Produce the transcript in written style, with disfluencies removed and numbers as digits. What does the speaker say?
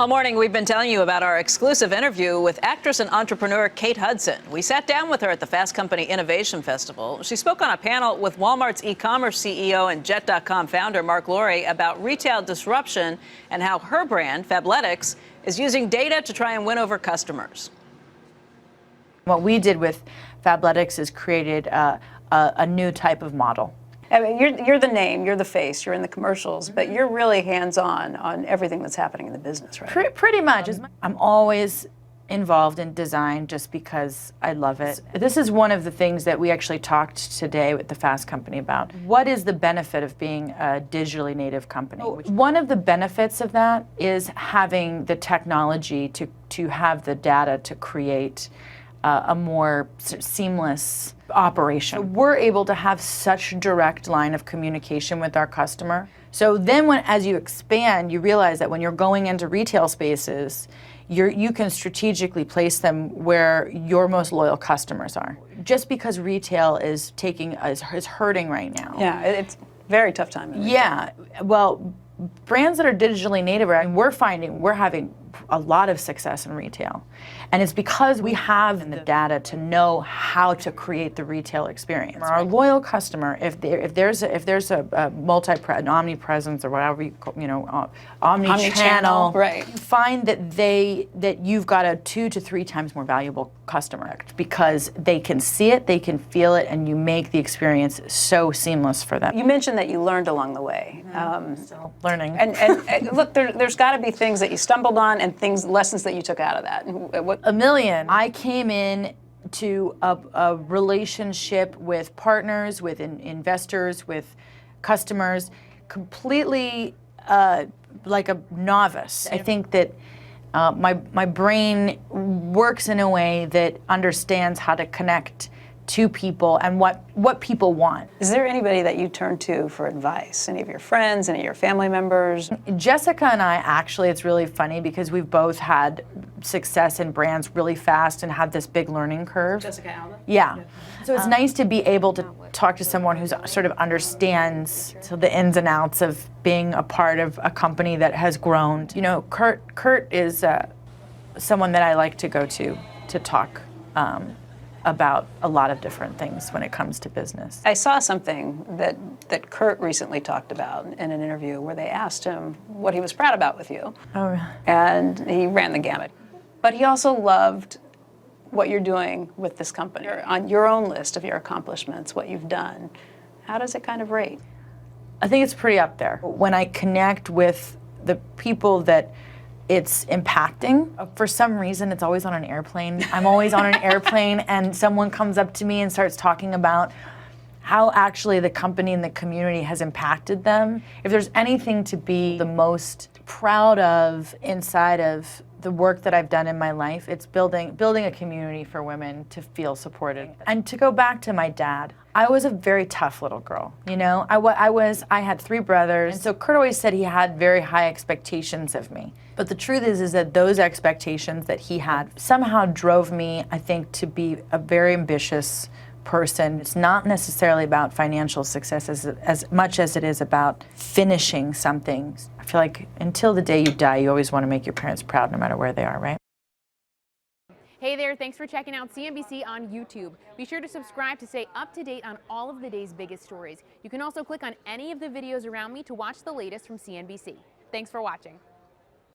All morning, we've been telling you about our exclusive interview with actress and entrepreneur Kate Hudson. We sat down with her at the Fast Company Innovation Festival. She spoke on a panel with Walmart's e-commerce CEO and Jet.com founder Mark Lorre about retail disruption and how her brand, Fabletics, is using data to try and win over customers. What we did with Fabletics is created a new type of model. I mean, you're the name, you're the face, you're in the commercials, but you're really hands-on on everything that's happening in the business, right? Pretty much. I'm always involved in design just because I love it. This is one of the things that we actually talked today with the Fast Company about. What is the benefit of being a digitally native company? One of the benefits of that is having the technology to have the data to create a more seamless operation. We're able to have such direct line of communication with our customer. So then as you expand, you realize that when you're going into retail spaces, you can strategically place them where your most loyal customers are. Just because retail is hurting right now. Yeah, it's a very tough time in retail. Yeah, well, brands that are digitally native, we're having a lot of success in retail. And it's because we have the data to know how to create the retail experience. Our loyal customer, if there's a omnipresence or whatever omni-channel, right, find that you've got a 2 to 3 times more valuable customer because they can see it, they can feel it, and you make the experience so seamless for them. You mentioned that you learned along the way. Still learning. And look, there's got to be things that you stumbled on and lessons that you took out of that. A million. I came in to a relationship with partners, with investors, with customers, completely like a novice. I think that my brain works in a way that understands how to connect to people and what people want. Is there anybody that you turn to for advice? Any of your friends, any of your family members? Jessica and I, actually, it's really funny because we've both had success in brands really fast and had this big learning curve. Jessica Alba? Yeah. So it's nice to be able to talk to someone who sort of understands the ins and outs of being a part of a company that has grown. You know, Kurt is someone that I like to go to talk about a lot of different things when it comes to business. I saw something that Kurt recently talked about in an interview where they asked him what he was proud about with you. Oh, really? And he ran the gamut. But he also loved what you're doing with this company. On your own list of your accomplishments, what you've done, how does it kind of rate? I think it's pretty up there. When I connect with the people that it's impacting, for some reason it's always on an airplane. I'm always on an airplane and someone comes up to me and starts talking about how actually the company and the community has impacted them. If there's anything to be the most proud of inside of the work that I've done in my life, it's building a community for women to feel supported. And to go back to my dad, I was a very tough little girl, you know? I had 3 brothers, and so Kurt always said he had very high expectations of me. But the truth is that those expectations that he had somehow drove me, I think, to be a very ambitious person. It's not necessarily about financial success as much as it is about finishing something. I feel like until the day you die, you always want to make your parents proud no matter where they are, right? Hey there, thanks for checking out CNBC on YouTube. Be sure to subscribe to stay up to date on all of the day's biggest stories. You can also click on any of the videos around me to watch the latest from CNBC. Thanks for watching.